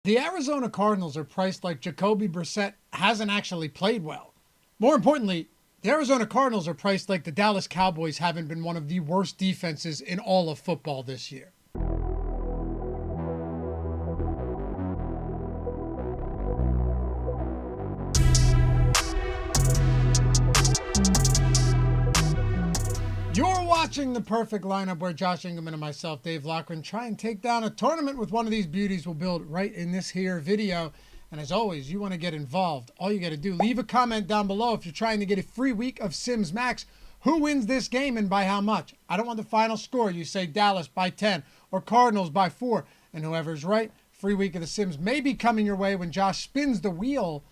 The Arizona Cardinals are priced like Jacoby Brissett hasn't actually played well. More importantly, the Arizona Cardinals are priced like the Dallas Cowboys haven't been one of the worst defenses in all of football this year. You're watching The Perfect Lineup, where Josh Engleman and myself, Dave Loughran, try and take down a tournament with one of these beauties we'll build right in this here video. And as always, you want to get involved, all you got to do, leave a comment down below if you're trying to get a free week of Sims Max. Who wins this game and by how much? I don't want the final score. You say Dallas by 10 or Cardinals by 4. And whoever's right, free week of the Sims may be coming your way when Josh spins the wheel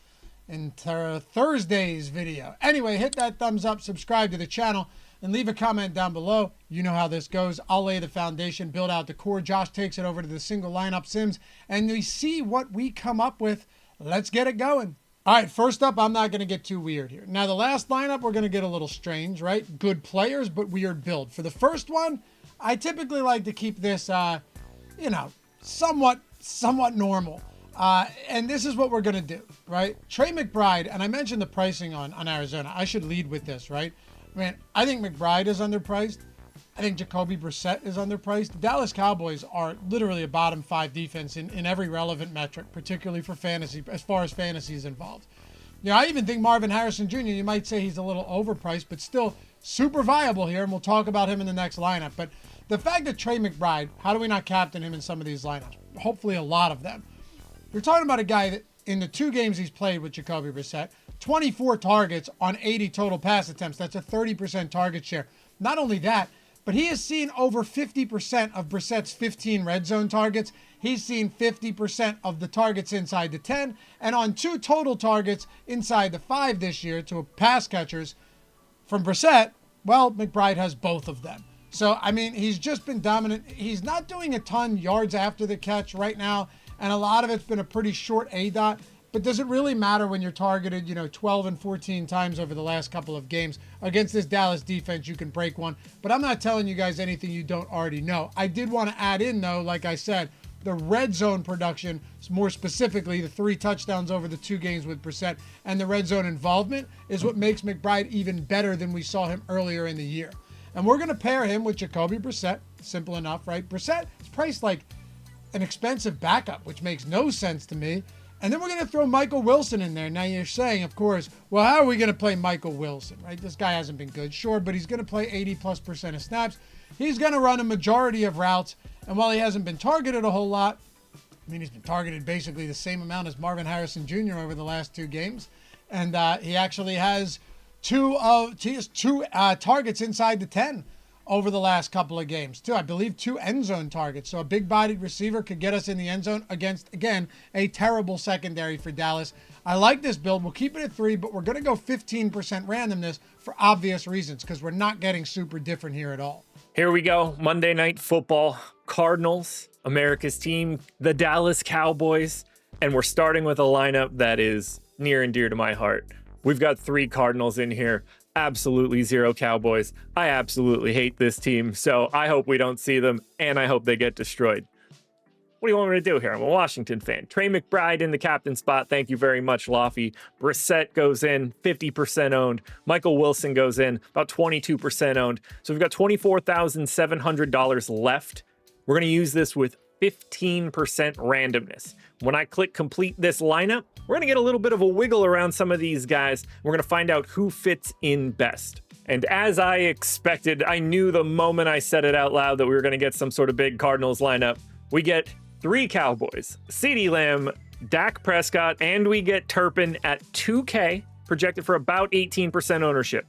in Thursday's video. Anyway, hit that thumbs up, subscribe to the channel, and leave a comment down below. You know how this goes. I'll lay the foundation, build out the core. Josh takes it over to the single lineup Sims, and we see what we come up with. Let's get it going. All right, first up, I'm not going to get too weird here. Now, the last lineup, we're going to get a little strange, right? Good players, but weird build. For the first one, I typically like to keep this, somewhat normal. And this is what we're going to do, right? Trey McBride, and I mentioned the pricing on Arizona. I should lead with this, right? Man, I think McBride is underpriced. I think Jacoby Brissett is underpriced. The Dallas Cowboys are literally a bottom 5 defense in every relevant metric, particularly for fantasy, as far as fantasy is involved. You know, I even think Marvin Harrison Jr., you might say he's a little overpriced, but still super viable here, and we'll talk about him in the next lineup. But the fact that Trey McBride, how do we not captain him in some of these lineups? Hopefully a lot of them. You're talking about a guy that in the 2 games he's played with Jacoby Brissett, 24 targets on 80 total pass attempts. That's a 30% target share. Not only that, but he has seen over 50% of Brissett's 15 red zone targets. He's seen 50% of the targets inside the 10, and on 2 total targets inside the 5 this year to pass catchers from Brissett, well, McBride has both of them. So, I mean, he's just been dominant. He's not doing a ton yards after the catch right now, and a lot of it's been a pretty short ADOT. But does it really matter when you're targeted, 12 and 14 times over the last couple of games? Against this Dallas defense, you can break one. But I'm not telling you guys anything you don't already know. I did want to add in, though, like I said, the red zone production, more specifically the 3 touchdowns over the 2 games with Brissett, and the red zone involvement is what makes McBride even better than we saw him earlier in the year. And we're going to pair him with Jacoby Brissett. Simple enough, right? Brissett is priced like an expensive backup, which makes no sense to me. And then we're going to throw Michael Wilson in there. Now you're saying, of course, well, how are we going to play Michael Wilson, right? This guy hasn't been good, sure, but he's going to play 80+% of snaps. He's going to run a majority of routes. And while he hasn't been targeted a whole lot, I mean, he's been targeted basically the same amount as Marvin Harrison Jr. over the last 2 games. And he actually has two targets inside the 10 over the last couple of games, too. I believe 2 end zone targets. So a big-bodied receiver could get us in the end zone against, again, a terrible secondary for Dallas. I like this build. We'll keep it at 3, but we're going to go 15% randomness for obvious reasons because we're not getting super different here at all. Here we go. Monday Night Football. Cardinals, America's team, the Dallas Cowboys. And we're starting with a lineup that is near and dear to my heart. We've got 3 Cardinals in here. Absolutely 0 Cowboys. I absolutely hate this team, so I hope we don't see them, and I hope they get destroyed. What do you want me to do here? I'm a Washington fan. Trey McBride in the captain spot. Thank you very much, Loughy. Brissett goes in, 50% owned. Michael Wilson goes in, about 22% owned. So we've got $24,700 left. We're going to use this with 15% randomness. When I click complete this lineup, we're going to get a little bit of a wiggle around some of these guys. We're going to find out who fits in best. And as I expected, I knew the moment I said it out loud that we were going to get some sort of big Cardinals lineup. We get 3 Cowboys, CeeDee Lamb, Dak Prescott, and we get Turpin at 2K, projected for about 18% ownership.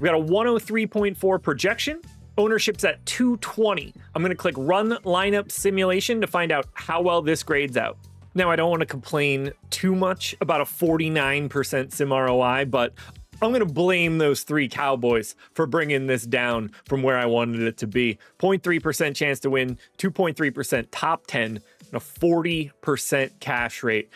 We got a 103.4 projection. Ownership's at 220. I'm going to click Run Lineup Simulation to find out how well this grades out. Now, I don't want to complain too much about a 49% sim ROI, but I'm going to blame those 3 Cowboys for bringing this down from where I wanted it to be. 0.3% chance to win, 2.3% top 10, and a 40% cash rate.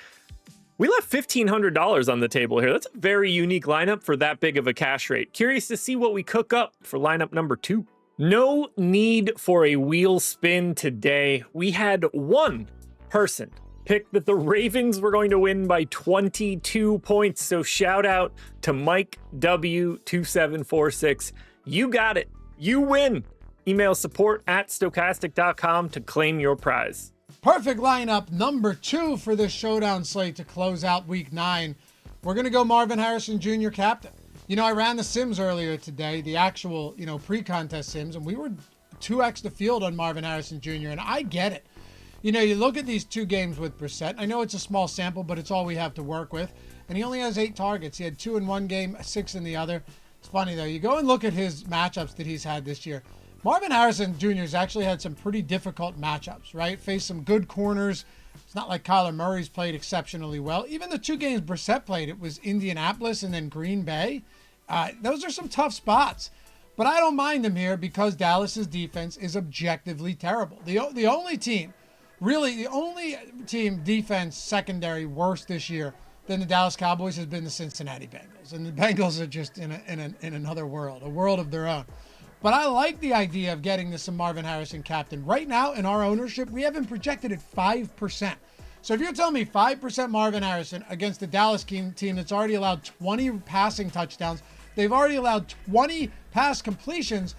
We left $1,500 on the table here. That's a very unique lineup for that big of a cash rate. Curious to see what we cook up for lineup number 2. No need for a wheel spin today. We had one person picked that the Ravens were going to win by 22 points. So shout out to Mike W2746. You got it. You win. Email support@stokastic.com to claim your prize. Perfect lineup number 2 for this showdown slate to close out week 9. We're going to go Marvin Harrison Jr. captain. I ran the Sims earlier today, the actual, pre-contest Sims, and we were 2x the field on Marvin Harrison Jr., and I get it. You look at these 2 games with Brissett. I know it's a small sample, but it's all we have to work with. And he only has 8 targets. He had 2 in one game, 6 in the other. It's funny, though. You go and look at his matchups that he's had this year. Marvin Harrison Jr. has actually had some pretty difficult matchups, right? Faced some good corners. It's not like Kyler Murray's played exceptionally well. Even the 2 games Brissett played, it was Indianapolis and then Green Bay. Those are some tough spots. But I don't mind them here because Dallas's defense is objectively terrible. The only team defense secondary worse this year than the Dallas Cowboys has been the Cincinnati Bengals. And the Bengals are just in another world, a world of their own. But I like the idea of getting this Marvin Harrison captain. Right now in our ownership, we have him projected at 5%. So if you're telling me 5% Marvin Harrison against the Dallas team that's already allowed 20 passing touchdowns, they've already allowed 28 pass completions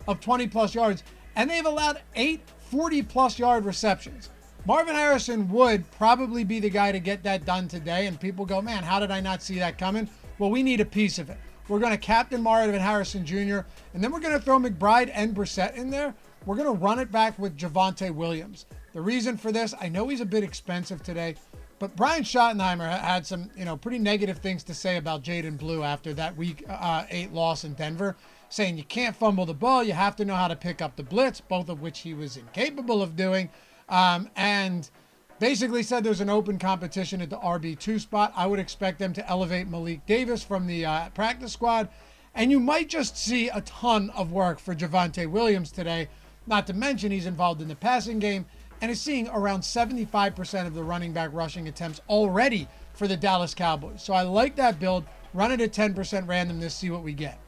of 20 plus yards, and they've allowed 8 40 plus yard receptions. Marvin Harrison would probably be the guy to get that done today, and people go, man, how did I not see that coming? Well, we need a piece of it. We're going to captain Marvin Harrison Jr., and then we're going to throw McBride and Brissett in there. We're going to run it back with Javonte Williams. The reason for this, I know he's a bit expensive today, but Brian Schottenheimer had some, pretty negative things to say about Jaden Blue after that week 8 loss in Denver, saying you can't fumble the ball, you have to know how to pick up the blitz, both of which he was incapable of doing, and basically said there's an open competition at the RB2 spot. I would expect them to elevate Malik Davis from the practice squad, and you might just see a ton of work for Javonte Williams today, not to mention he's involved in the passing game, and is seeing around 75% of the running back rushing attempts already for the Dallas Cowboys. So I like that build. Run it at 10% randomness, see what we get.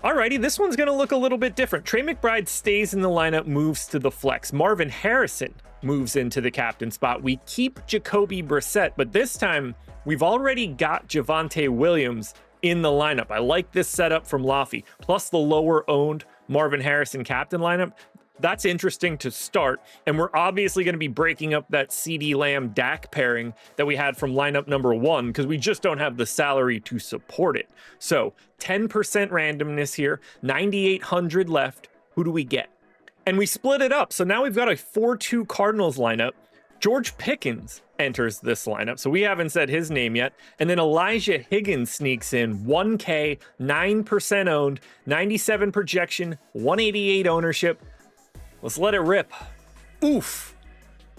Alrighty, this one's going to look a little bit different. Trey McBride stays in the lineup, moves to the flex. Marvin Harrison moves into the captain spot. We keep Jacoby Brissett, but this time we've already got Javonte Williams in the lineup. I like this setup from Loughy, plus the lower owned Marvin Harrison captain lineup. That's interesting to start, and we're obviously going to be breaking up that CeeDee Lamb Dak pairing that we had from lineup number 1 because we just don't have the salary to support it. So 10% randomness here, 9,800 left. Who do we get? And we split it up. So now we've got a 4-2 Cardinals lineup. George Pickens enters this lineup, so we haven't said his name yet. And then Elijah Higgins sneaks in, 1K, 9% owned, 97 projection, 188 ownership. Let's let it rip. Oof.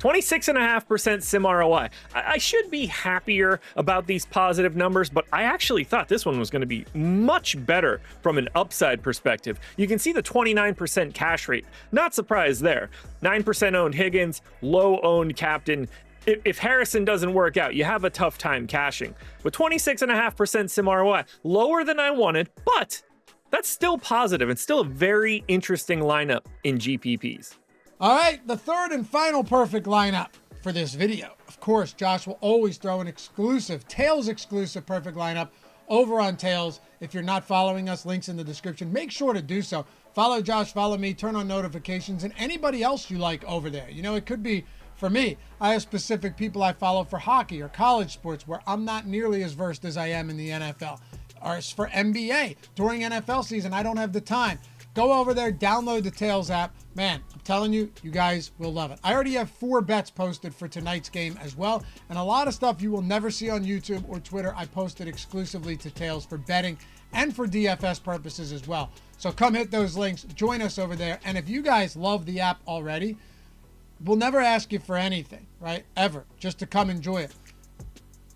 26.5% sim ROI. I should be happier about these positive numbers, but I actually thought this one was going to be much better from an upside perspective. You can see the 29% cash rate. Not surprised there. 9% owned Higgins, low owned captain. If Harrison doesn't work out, you have a tough time cashing. With 26.5% sim ROI, lower than I wanted, but that's still positive and still a very interesting lineup in GPPs. All right, the third and final perfect lineup for this video. Of course, Josh will always throw an exclusive, Tails exclusive perfect lineup over on Tails. If you're not following us, links in the description. Make sure to do so. Follow Josh, follow me, turn on notifications, and anybody else you like over there. It could be, for me, I have specific people I follow for hockey or college sports where I'm not nearly as versed as I am in the NFL. Or for NBA, during NFL season, I don't have the time. Go over there, download the Tails app. Man, I'm telling you, you guys will love it. I already have 4 bets posted for tonight's game as well, and a lot of stuff you will never see on YouTube or Twitter. I posted exclusively to Tails for betting and for DFS purposes as well. So come hit those links, join us over there, and if you guys love the app already, we'll never ask you for anything, right? Ever, just to come enjoy it.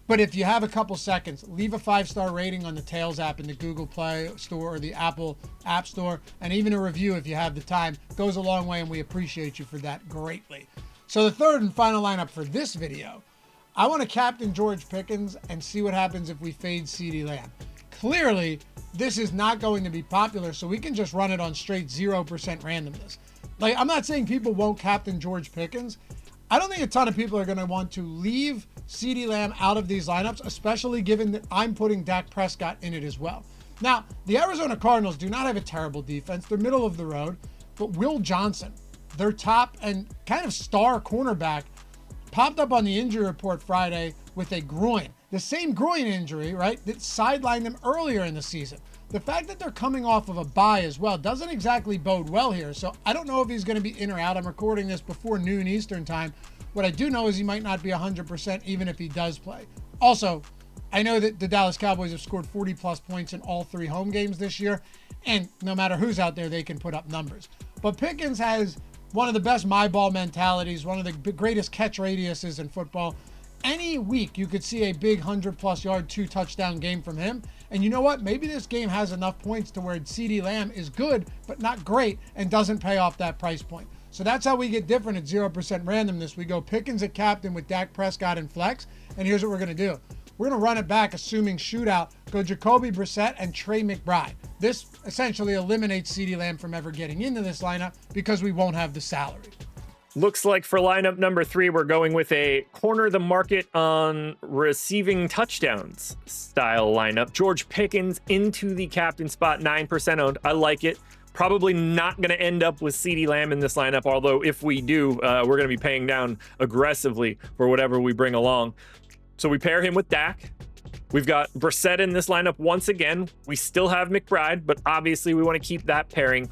But if you have a couple seconds, leave a 5-star rating on the Tails app in the Google Play Store or the Apple App Store, and even a review if you have the time. Goes a long way, and we appreciate you for that greatly. So the third and final lineup for this video, I want to captain George Pickens and see what happens if we fade CeeDee Lamb. Clearly, this is not going to be popular, so we can just run it on straight 0% randomness. I'm not saying people won't captain George Pickens. I don't think a ton of people are going to want to leave CeeDee Lamb out of these lineups, especially given that I'm putting Dak Prescott in it as well. Now, the Arizona Cardinals do not have a terrible defense. They're middle of the road, but Will Johnson, their top and kind of star cornerback, popped up on the injury report Friday with a groin. The same groin injury, right, that sidelined them earlier in the season. The fact that they're coming off of a bye as well doesn't exactly bode well here. So I don't know if he's going to be in or out. I'm recording this before noon Eastern time. What I do know is he might not be 100% even if he does play. Also, I know that the Dallas Cowboys have scored 40 plus points in all 3 home games this year. And no matter who's out there, they can put up numbers. But Pickens has one of the best my ball mentalities, one of the greatest catch radiuses in football. Any week you could see a big 100+ yard, 2 touchdown game from him. And you know what? Maybe this game has enough points to where CeeDee Lamb is good, but not great, and doesn't pay off that price point. So that's how we get different at 0% randomness. We go Pickens at captain with Dak Prescott and flex. And here's what we're going to do. We're going to run it back, assuming shootout, go Jacoby Brissett and Trey McBride. This essentially eliminates CeeDee Lamb from ever getting into this lineup because we won't have the salary. Looks like for lineup number 3, we're going with a corner the market on receiving touchdowns style lineup. George Pickens into the captain spot, 9% owned. I like it. Probably not going to end up with CeeDee Lamb in this lineup, although if we do, we're going to be paying down aggressively for whatever we bring along. So we pair him with Dak. We've got Brissett in this lineup once again. We still have McBride, but obviously we want to keep that pairing.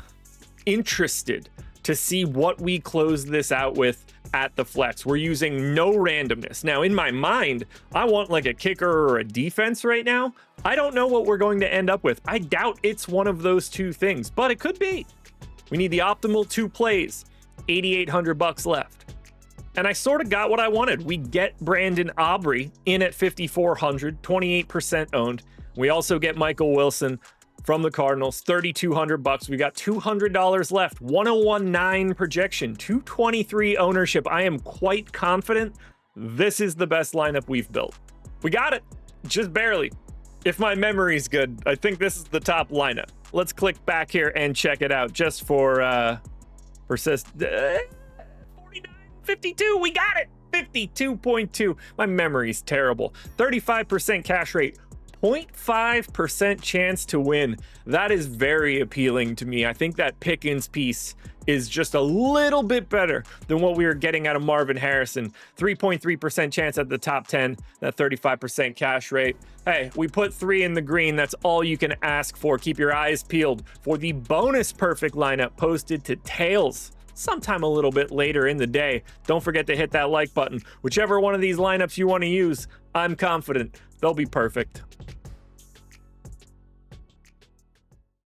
Interested to see what we close this out with at the flex. We're using no randomness. Now, in my mind, I want like a kicker or a defense right now. I don't know what we're going to end up with. I doubt it's one of those 2 things, but it could be. We need the optimal 2 plays, $8,800 left. And I sort of got what I wanted. We get Brandon Aubrey in at 5,400, 28% owned. We also get Michael Wilson from the Cardinals, $3,200. We got $200 left, 101.9 projection, 223 ownership. I am quite confident this is the best lineup we've built. We got it, just barely. If my memory's good, I think this is the top lineup. Let's click back here and check it out just for persist. 49.52, we got it. 52.2. My memory's terrible. 35% cash rate. 0.5% chance to win. That is very appealing to me. I think that Pickens piece is just a little bit better than what we were getting out of Marvin Harrison. 3.3% chance at the top 10, that 35% cash rate. Hey, we put 3 in the green. That's all you can ask for. Keep your eyes peeled for the bonus perfect lineup posted to Tails sometime a little bit later in the day. Don't forget to hit that like button. Whichever one of these lineups you want to use, I'm confident they'll be perfect.